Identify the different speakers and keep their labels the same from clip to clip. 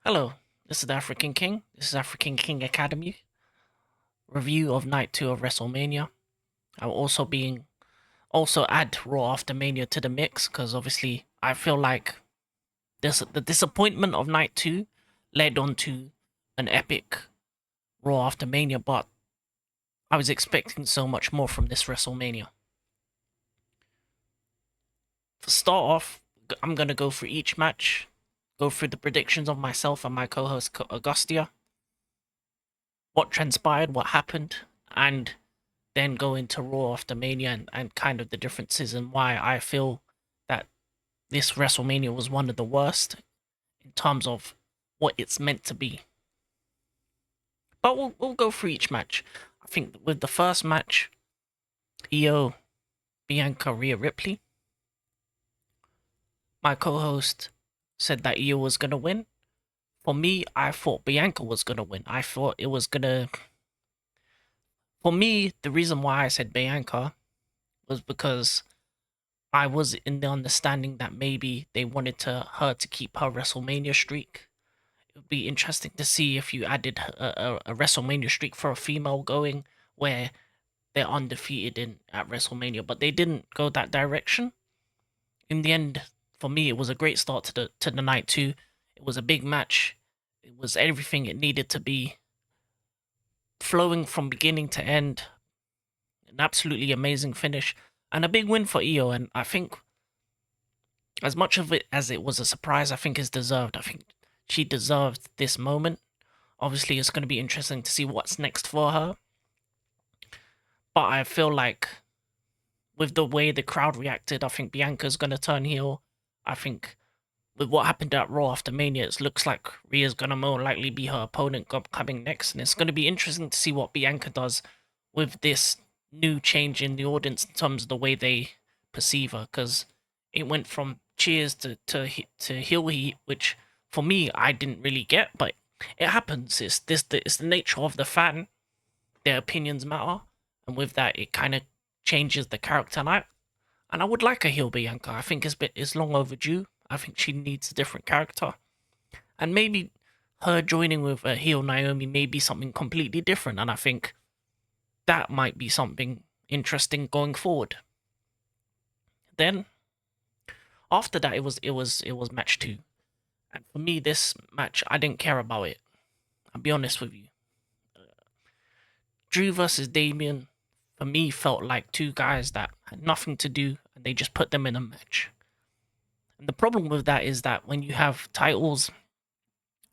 Speaker 1: Hello, this is the African King. This is African King Academy review of Night 2 of WrestleMania. I will also add Raw After Mania to the mix because obviously I feel like the disappointment of Night 2 led on to an epic Raw After Mania, but I was expecting so much more from this WrestleMania. To start off, I'm gonna go through each match, go through the predictions of myself and my co-host Augustia, what transpired, what happened, and then go into Raw after Mania and kind of the differences and why I feel that this WrestleMania was one of the worst in terms of what it's meant to be. But we'll go through each match. I think with the first match, Io, Bianca, Rhea Ripley. My co-host said that Io was gonna win. For me, I thought Bianca was gonna win. I thought it was gonna. For me, the reason why I said Bianca was because I was in the understanding that maybe they wanted her to keep her WrestleMania streak. It would be interesting to see if you added a WrestleMania streak for a female going where they're undefeated in at WrestleMania, but they didn't go that direction. In the end, for me, it was a great start to the night too. It was a big match. It was everything it needed to be, flowing from beginning to end. An absolutely amazing finish and a big win for Io. And I think as much of it as it was a surprise, I think is deserved. I think she deserved this moment. Obviously, it's going to be interesting to see what's next for her. But I feel like with the way the crowd reacted, I think Bianca's going to turn heel. I think with what happened at Raw after Mania, it looks like Rhea's going to more likely be her opponent coming next. And it's going to be interesting to see what Bianca does with this new change in the audience in terms of the way they perceive her. Because it went from cheers to heel heat, which for me I didn't really get, but it happens. It's the nature of the fan. Their opinions matter, and with that, it kind of changes the character. And I would like a heel Bianca. I think it's long overdue. I think she needs a different character, and maybe her joining with a heel Naomi may be something completely different. And I think that might be something interesting going forward. Then after that, it was match two. And for me, this match, I didn't care about it. I'll be honest with you. Drew versus Damien, for me, felt like two guys that had nothing to do and they just put them in a match. And the problem with that is that when you have titles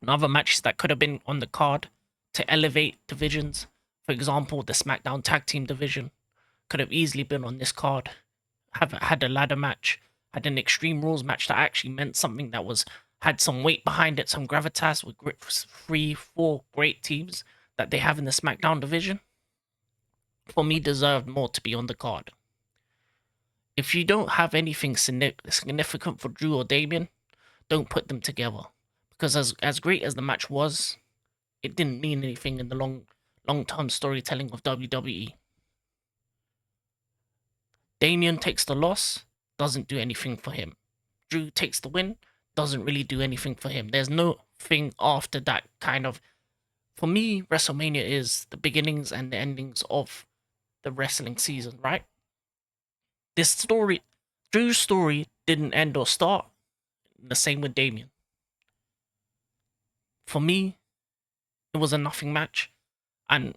Speaker 1: and other matches that could have been on the card to elevate divisions, for example, the SmackDown Tag Team division could have easily been on this card, have had a ladder match, had an Extreme Rules match that actually meant something that was had some weight behind it, some gravitas with 3, 4 great teams that they have in the SmackDown division. For me, deserved more to be on the card. If you don't have anything significant for Drew or Damien, don't put them together. Because as great as the match was, it didn't mean anything in the long term storytelling of WWE. Damien takes the loss, doesn't do anything for him. Drew takes the win, doesn't really do anything for him. There's no thing after that kind of. For me, WrestleMania is the beginnings and the endings of the wrestling season, right? This story, Drew's story, didn't end or start. The same with Damien. For me, it was a nothing match, and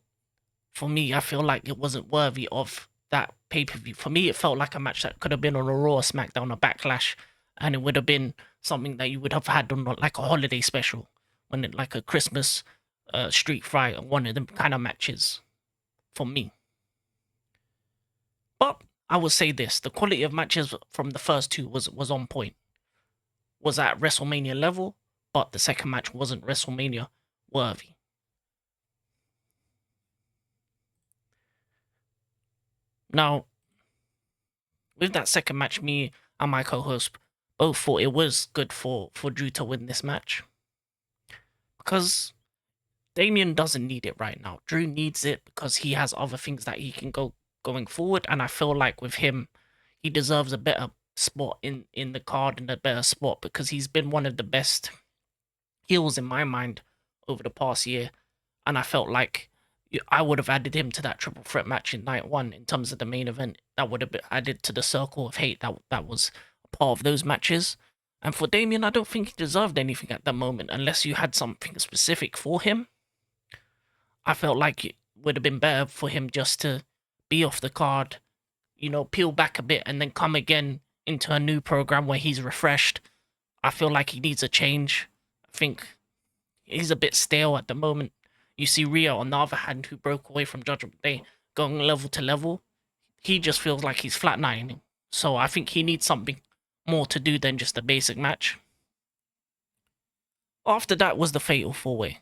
Speaker 1: for me, I feel like it wasn't worthy of that pay per view. For me, it felt like a match that could have been on a Raw, SmackDown, or Backlash, and it would have been something that you would have had on like a holiday special, when it like a Christmas street fight, one of them kind of matches. For me, but I will say this: the quality of matches from the first two was on point, was at WrestleMania level, but the second match wasn't WrestleMania worthy. Now, with that second match, me and my co-host both thought it was good for Drew to win this match because Damien doesn't need it right now. Drew needs it because he has other things that he can go going forward, and I feel like with him, he deserves a better spot in the card and a better spot because he's been one of the best heels in my mind over the past year, and I felt like I would have added him to that triple threat match in night one in terms of the main event. That would have been added to the circle of hate that was a part of those matches. And for Damien, I don't think he deserved anything at that moment unless you had something specific for him. I felt like it would have been better for him just to be off the card, peel back a bit and then come again into a new program where he's refreshed. I feel like he needs a change. I think he's a bit stale at the moment. You see Rhea, on the other hand, who broke away from Judgment Day, going level to level. He just feels like he's flatlining. So I think he needs something more to do than just a basic match. After that was the Fatal 4-Way.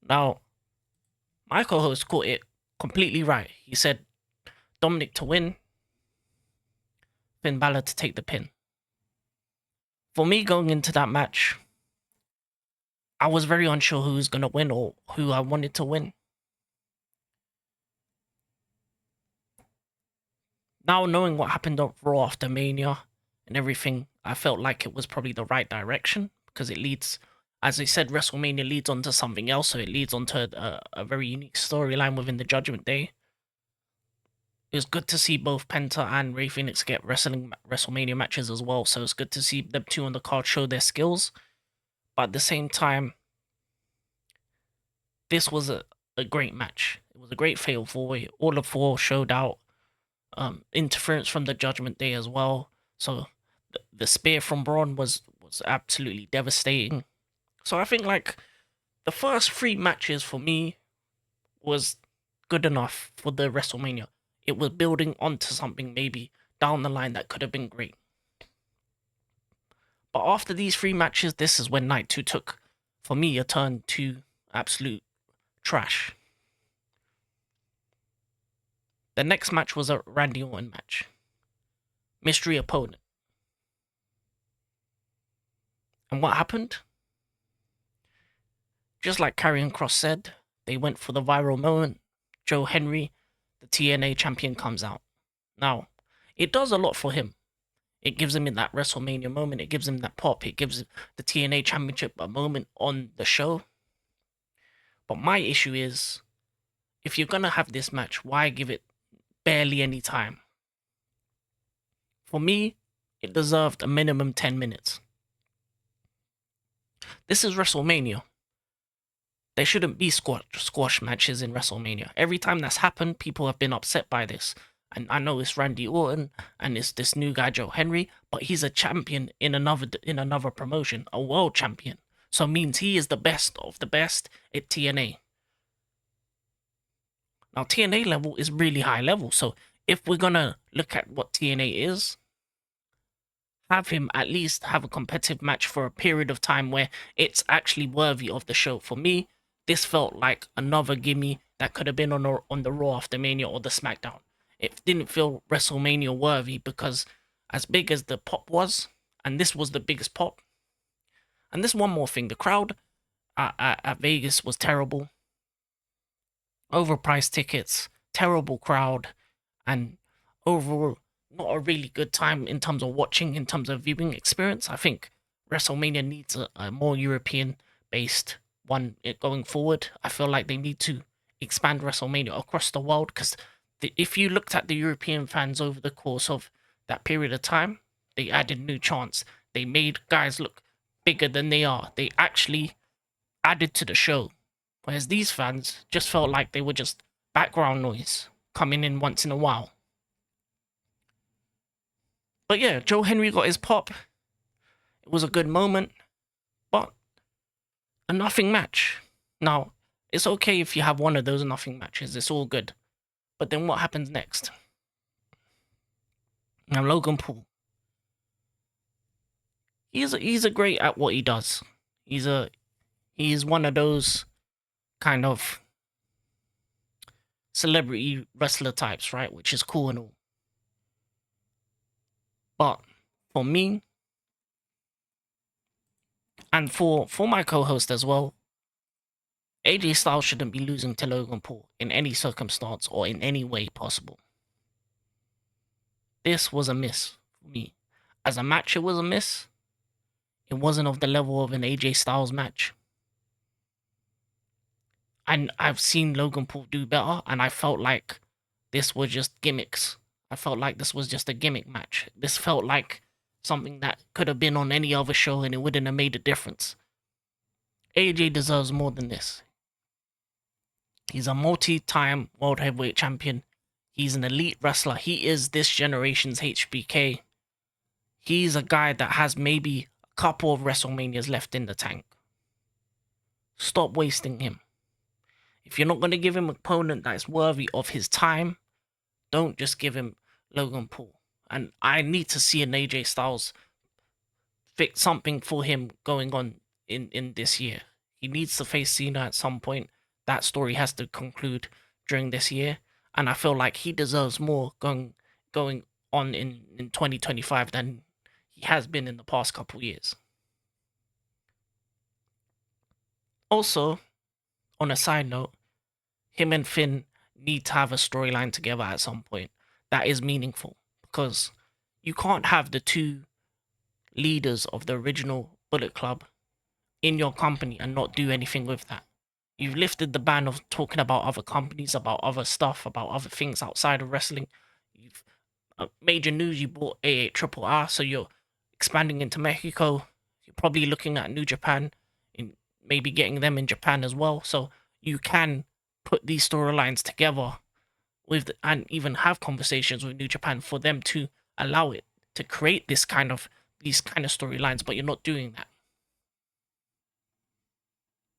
Speaker 1: Now, my co-host caught it completely right. He said Dominic to win, Finn Balor to take the pin. For me, going into that match, I was very unsure who was going to win or who I wanted to win. Now, knowing what happened on Raw after Mania and everything, I felt like it was probably the right direction because it leads, as I said, WrestleMania leads onto something else, so it leads onto a very unique storyline within the Judgment Day. It was good to see both Penta and Rey Fenix get WrestleMania matches as well, so it's good to see them two on the card show their skills. But at the same time, this was a great match. It was a great fatal 4-way. All the four showed out. Interference from the Judgment Day as well. So the spear from Braun was absolutely devastating. So I think like the first three matches for me was good enough for the WrestleMania. It was building onto something maybe down the line that could have been great. But after these three matches, this is when night two took, for me, a turn to absolute trash. The next match was a Randy Orton match. Mystery opponent. And what happened? Just like Karrion Kross said, they went for the viral moment. Joe Henry, the TNA champion, comes out. Now, it does a lot for him. It gives him in that WrestleMania moment. It gives him that pop. It gives the TNA championship a moment on the show. But my issue is, if you're going to have this match, why give it barely any time? For me, it deserved a minimum 10 minutes. This is WrestleMania. There shouldn't be squash matches in WrestleMania. Every time that's happened, people have been upset by this. And I know it's Randy Orton and it's this new guy Joe Henry, but he's a champion in another promotion, a world champion. So it means he is the best of the best at TNA. Now TNA level is really high level, so if we're gonna look at what TNA is, have him at least have a competitive match for a period of time where it's actually worthy of the show. For me, this felt like another gimme that could have been on the Raw after Mania or the SmackDown. It didn't feel WrestleMania worthy because as big as the pop was, and this was the biggest pop. And this one more thing, the crowd at Vegas was terrible. Overpriced tickets, terrible crowd, and overall not a really good time in terms of watching, in terms of viewing experience. I think WrestleMania needs a more European-based one going forward. I feel like they need to expand WrestleMania across the world because if you looked at the European fans over the course of that period of time, they added new chants. They made guys look bigger than they are. They actually added to the show. Whereas these fans just felt like they were just background noise coming in once in a while. But yeah, Joe Henry got his pop. It was a good moment, but a nothing match. Now, it's okay if you have one of those nothing matches. It's all good. But then what happens next? Now, Logan Paul. He's a great at what he does. He's one of those kind of celebrity wrestler types, right? Which is cool and all. But for me, and for my co-host as well, AJ Styles shouldn't be losing to Logan Paul in any circumstance or in any way possible. This was a miss for me. As a match, it was a miss. It wasn't of the level of an AJ Styles match. And I've seen Logan Paul do better, and I felt like this was just gimmicks. I felt like this was just a gimmick match. This felt like something that could have been on any other show and it wouldn't have made a difference. AJ deserves more than this. He's a multi-time world heavyweight champion. He's an elite wrestler. He is this generation's HBK. He's a guy that has maybe a couple of WrestleManias left in the tank. Stop wasting him. If you're not going to give him an opponent that's worthy of his time, don't just give him Logan Paul. And I need to see an AJ Styles fix something for him going on in this year. He needs to face Cena at some point. That story has to conclude during this year. And I feel like he deserves more going on in 2025 than he has been in the past couple years. Also, on a side note, him and Finn need to have a storyline together at some point that is meaningful, because you can't have the two leaders of the original Bullet Club in your company and not do anything with that. You've lifted the ban of talking about other companies, about other stuff, about other things outside of wrestling. You've major news, you bought AA Triple R, so you're expanding into Mexico. You're probably looking at New Japan, and maybe getting them in Japan as well. So you can put these storylines together with and even have conversations with New Japan for them to allow it to create these kind of storylines, but you're not doing that.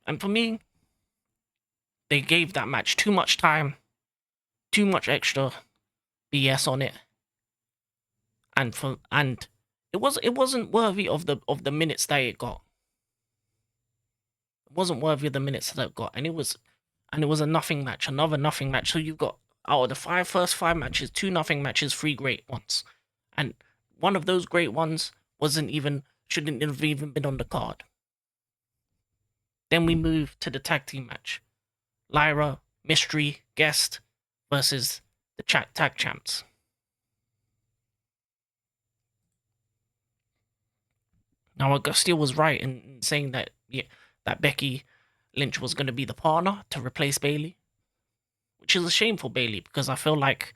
Speaker 1: And for me, they gave that match too much time, too much extra BS on it, and it wasn't worthy of the minutes that it got. It wasn't worthy of the minutes that it got, and it was a nothing match, another nothing match. So you've got out of the first five matches, 2 nothing matches, 3 great ones, and one of those great ones shouldn't have even been on the card. Then we move to the tag team match. Lyra, Mystery, Guest versus the tag champs. Now, Augustia was right in saying that that Becky Lynch was going to be the partner to replace Bayley, which is a shame for Bayley, because I feel like,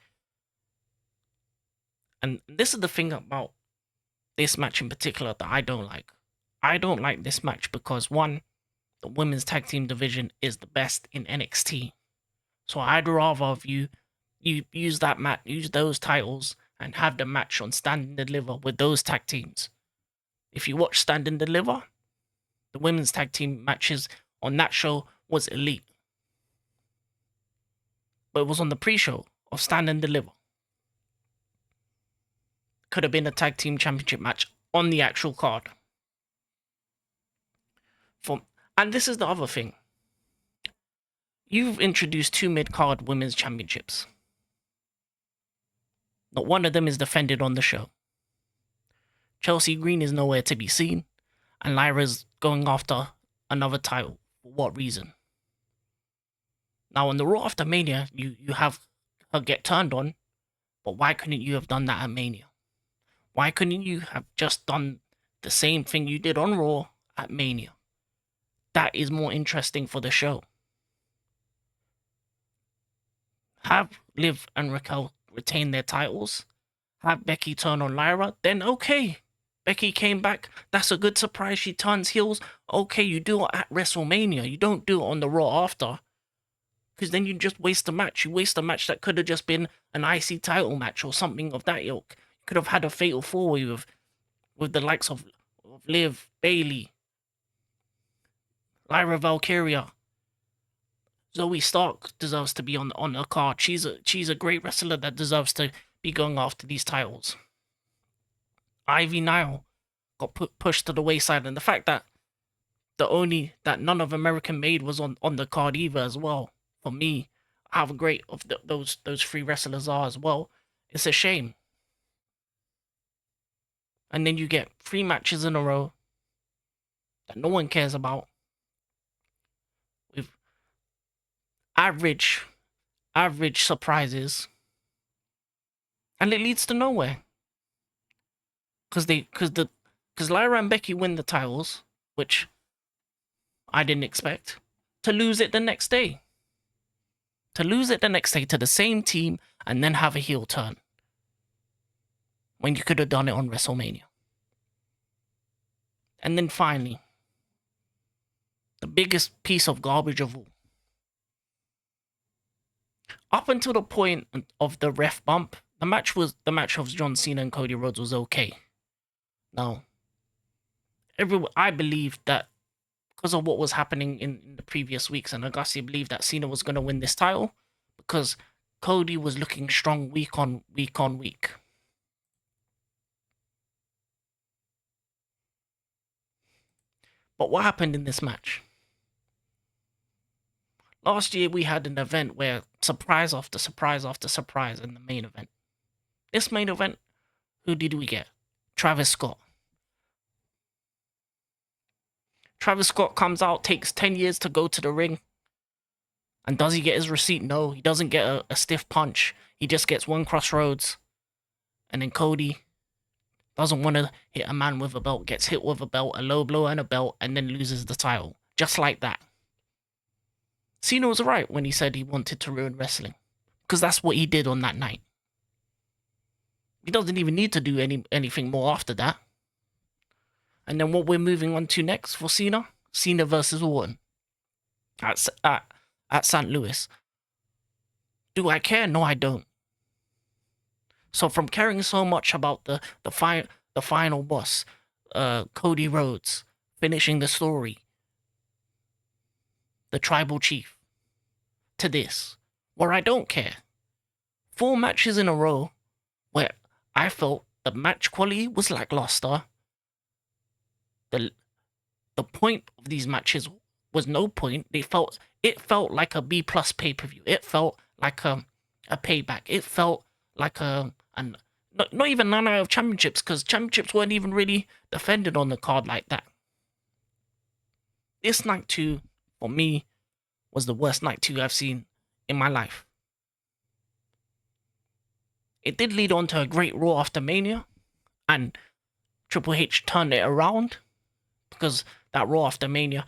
Speaker 1: and this is the thing about this match in particular that I don't like. I don't like this match because, one, the women's tag team division is the best in NXT. So I'd rather you use those titles and have the match on Stand and Deliver with those tag teams. If you watch Stand and Deliver, the women's tag team matches on that show was elite. But it was on the pre-show of Stand and Deliver. Could have been a tag team championship match on the actual card. And this is the other thing. You've introduced 2 mid-card women's championships. Not one of them is defended on the show. Chelsea Green is nowhere to be seen, and Lyra's going after another title. For what reason? Now, on the Raw after Mania, you have her get turned on, but why couldn't you have done that at Mania? Why couldn't you have just done the same thing you did on Raw at Mania? That is more interesting for the show. Have Liv and Raquel retain their titles. Have Becky turn on Lyra. Then okay. Becky came back. That's a good surprise. She turns heels. Okay, you do it at WrestleMania. You don't do it on the Raw after. Because then you just waste a match. You waste a match that could have just been an IC title match or something of that ilk. You could have had a fatal 4-way with the likes of Liv, Bayley, Lyra Valkyria. Zoe Stark deserves to be on a card. She's a great wrestler that deserves to be going after these titles. Ivy Nile got pushed to the wayside, and the fact that none of American Made was on the card either as well. For me, how great of those 3 wrestlers are as well. It's a shame. And then you get 3 matches in a row that no one cares about, with average surprises, and it leads to nowhere. Because the Because Lyra and Becky win the titles, which I didn't expect, to lose it the next day. To lose it the next day to the same team and then have a heel turn. When you could have done it on WrestleMania. And then finally, the biggest piece of garbage of all. Up until the point of the ref bump, the match of John Cena and Cody Rhodes was okay. Now, I believed that because of what was happening in the previous weeks, and Agassi believed that Cena was going to win this title because Cody was looking strong week on week. But what happened in this match? Last year, we had an event where surprise after surprise after surprise in the main event. This main event, who did we get? Travis Scott. Travis Scott comes out, takes 10 years to go to the ring. And does he get his receipt? No, he doesn't get a stiff punch. He just gets one crossroads. And then Cody doesn't want to hit a man with a belt, gets hit with a belt, a low blow and a belt, and then loses the title. Just like that. Cena was right when he said he wanted to ruin wrestling. Because that's what he did on that night. He doesn't even need to do anything more after that. And then what we're moving on to next for Cena? Cena versus Orton. At St. Louis. Do I care? No, I don't. So from caring so much about the final boss, Cody Rhodes, finishing the story, the tribal chief, to this, where I don't care. 4 matches in a row where I felt the match quality was lackluster. The point of these matches was no point. It felt like a B+ pay-per-view. It felt like a payback. It felt like not even none of championships, because championships weren't even really defended on the card like that. This night 2, for me, was the worst night 2 I've seen in my life. It did lead on to a great Raw after Mania, and Triple H turned it around, because that Raw after Mania,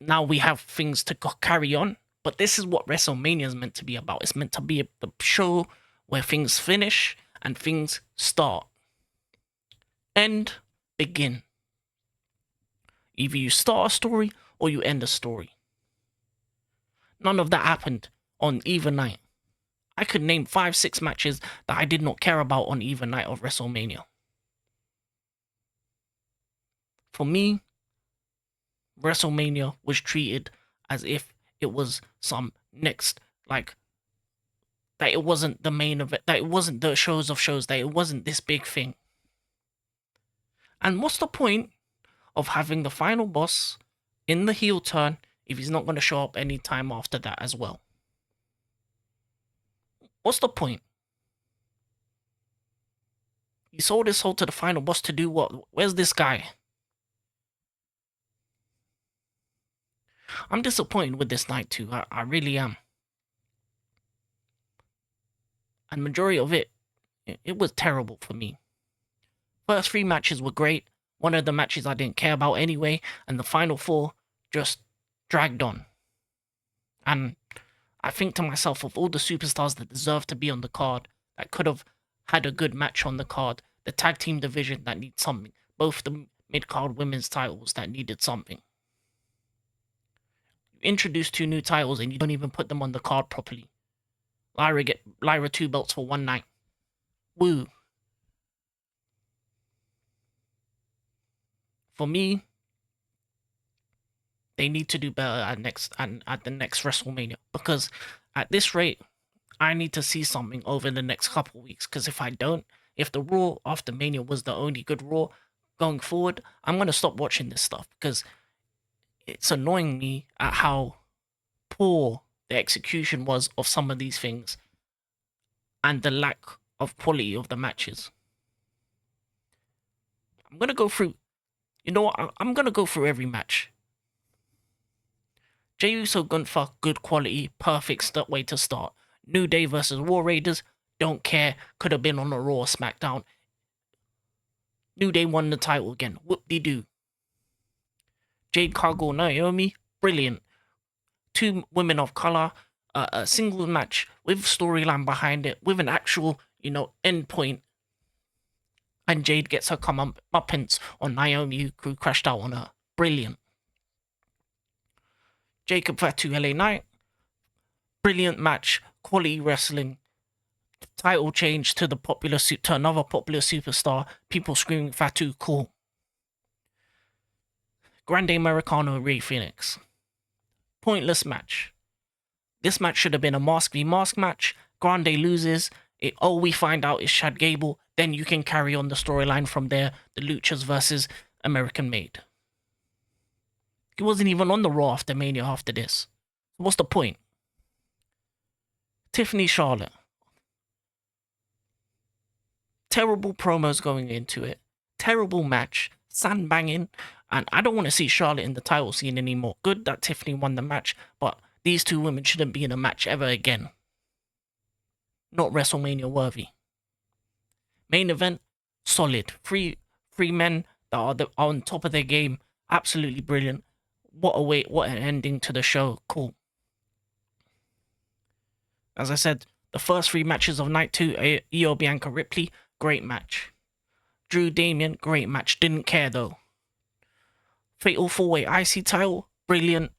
Speaker 1: now we have things to carry on. But this is what WrestleMania is meant to be about. It's meant to be the show where things finish and things start. End, begin. Either you start a story or you end a story. None of that happened on either night. I could name 5-6 matches that I did not care about on either night of WrestleMania. For me, WrestleMania was treated as if it was some next, like, that it wasn't the main event, that it wasn't the shows of shows, that it wasn't this big thing. And what's the point of having the final boss in the heel turn if he's not going to show up any time after that as well? What's the point? You sold his soul to the final boss to do what? Where's this guy? I'm disappointed with this night too. I really am. And majority of it was terrible for me. First 3 matches were great. One of the matches I didn't care about anyway. And the final 4 just dragged on. And I think to myself, of all the superstars that deserve to be on the card, that could have had a good match on the card, the tag team division that needs something, both the mid-card women's titles that needed something. You introduce 2 new titles and you don't even put them on the card properly. Lyra 2 belts for one night. Woo. For me, they need to do better at the next WrestleMania, because at this rate, I need to see something over the next couple of weeks. Because if I don't, if the Raw after Mania was the only good Raw going forward, I'm gonna stop watching this stuff, because it's annoying me at how poor the execution was of some of these things and the lack of quality of the matches. I'm gonna go through. You know what? I'm gonna go through every match. Jey Uso Gunther, good quality, perfect way to start. New Day versus War Raiders, don't care, could have been on a Raw or SmackDown. New Day won the title again. Whoop-de-doo. Jade Cargill, Naomi, brilliant. Two women of color, a single match with storyline behind it, with an actual, end point. And Jade gets her comeuppance on Naomi, who crashed out on her. Brilliant. Jacob Fatu, LA Knight, brilliant match, quality wrestling. Title change to another popular superstar. People screaming Fatu, cool. Grande Americano, Ray Phoenix. Pointless match. This match should have been a mask v mask match. Grande loses. All we find out is Chad Gable. Then you can carry on the storyline from there. The Luchas versus American Made. He wasn't even on the Raw after Mania after this. What's the point? Tiffany Charlotte. Terrible promos going into it. Terrible match. Sandbanging. And I don't want to see Charlotte in the title scene anymore. Good that Tiffany won the match, but these two women shouldn't be in a match ever again. Not WrestleMania worthy. Main event, solid. Three men that are on top of their game. Absolutely brilliant. What an ending to the show. Cool. As I said, the first 3 matches of night 2, Io Bianca Ripley, great match. Drew Damien, great match. Didn't care though. Fatal 4-way IC title, brilliant.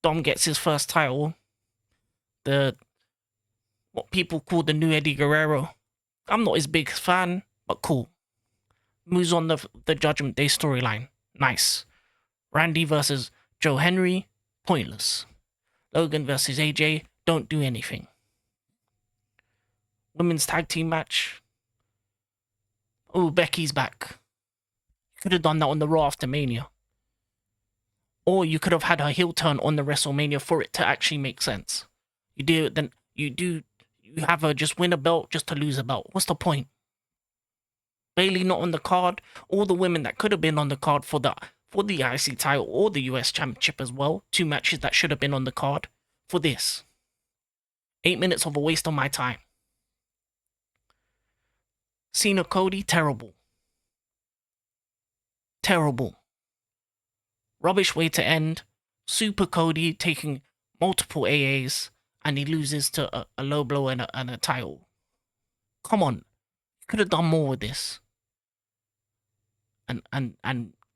Speaker 1: Dom gets his first title. What people call the new Eddie Guerrero. I'm not his big fan, but cool. Moves on the Judgment Day storyline. Nice. Randy versus Joe Henry, pointless. Logan versus AJ, don't do anything. Women's tag team match. Oh, Becky's back. Could have done that on the Raw after Mania. Or you could have had her heel turn on the WrestleMania for it to actually make sense. You have her just win a belt just to lose a belt. What's the point? Bayley not on the card. All the women that could have been on the card for the IC title or the US Championship as well. 2 matches that should have been on the card for this. 8 minutes of a waste of my time. Cena Cody, terrible. Terrible. Rubbish way to end. Super Cody taking multiple AAs and he loses to a low blow and a title. Come on. You could have done more with this. And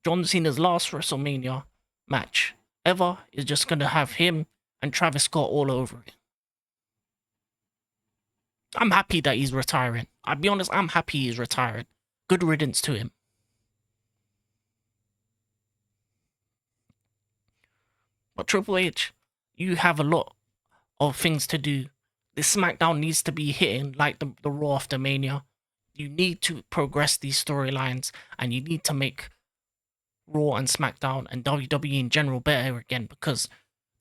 Speaker 1: John Cena's last WrestleMania match ever is just going to have him and Travis Scott all over it. I'm happy that he's retiring. I'll be honest, I'm happy he's retiring. Good riddance to him. But Triple H, you have a lot of things to do. This SmackDown needs to be hitting like the Raw after Mania. You need to progress these storylines and you need to make Raw and SmackDown and WWE in general better again because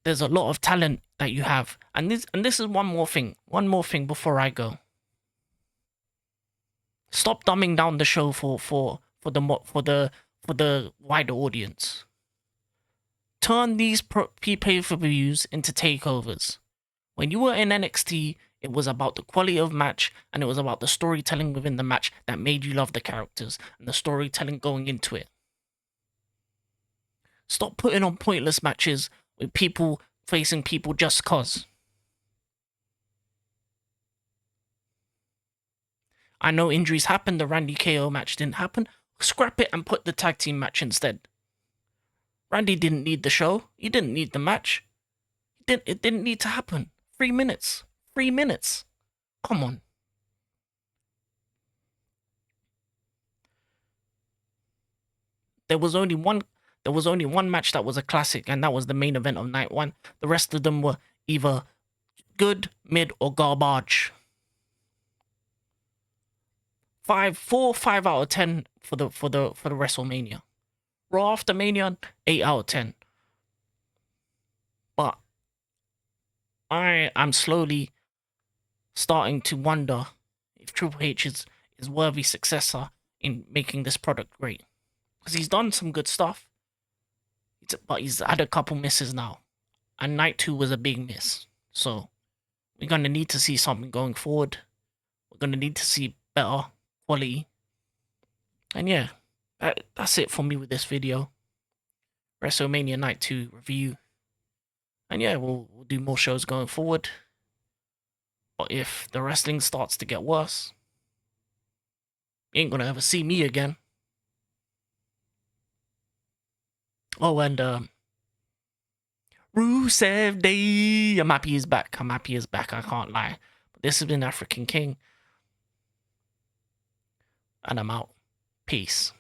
Speaker 1: there's a lot of talent that you have. And this is one more thing before I go. Stop dumbing down the show for the wider audience. Turn these pay-per-views into takeovers. When you were in NXT, it was about the quality of match and it was about the storytelling within the match that made you love the characters and the storytelling going into it. Stop putting on pointless matches with people facing people just cause. I know injuries happened, the Randy KO match didn't happen. Scrap it and put the tag team match instead. Randy didn't need the show. He didn't need the match. It didn't need to happen. 3 minutes. 3 minutes. Come on. There was only one match that was a classic, and that was the main event of night 1. The rest of them were either good, mid, or garbage. 5 out of 10 for the WrestleMania. Raw after Mania, 8 out of 10. But I am slowly starting to wonder if Triple H is worthy successor in making this product great. Because he's done some good stuff, but he's had a couple misses now. And night 2 was a big miss. So we're going to need to see something going forward. We're going to need to see better quality. And yeah, that's it for me with this video. Wrestlemania Night 2 review. And yeah, we'll do more shows going forward. But if the wrestling starts to get worse, you ain't gonna ever see me again. Oh, and Rusev Day. I'm happy he's back. I'm happy he's back. I can't lie. But this has been African King. And I'm out. Peace.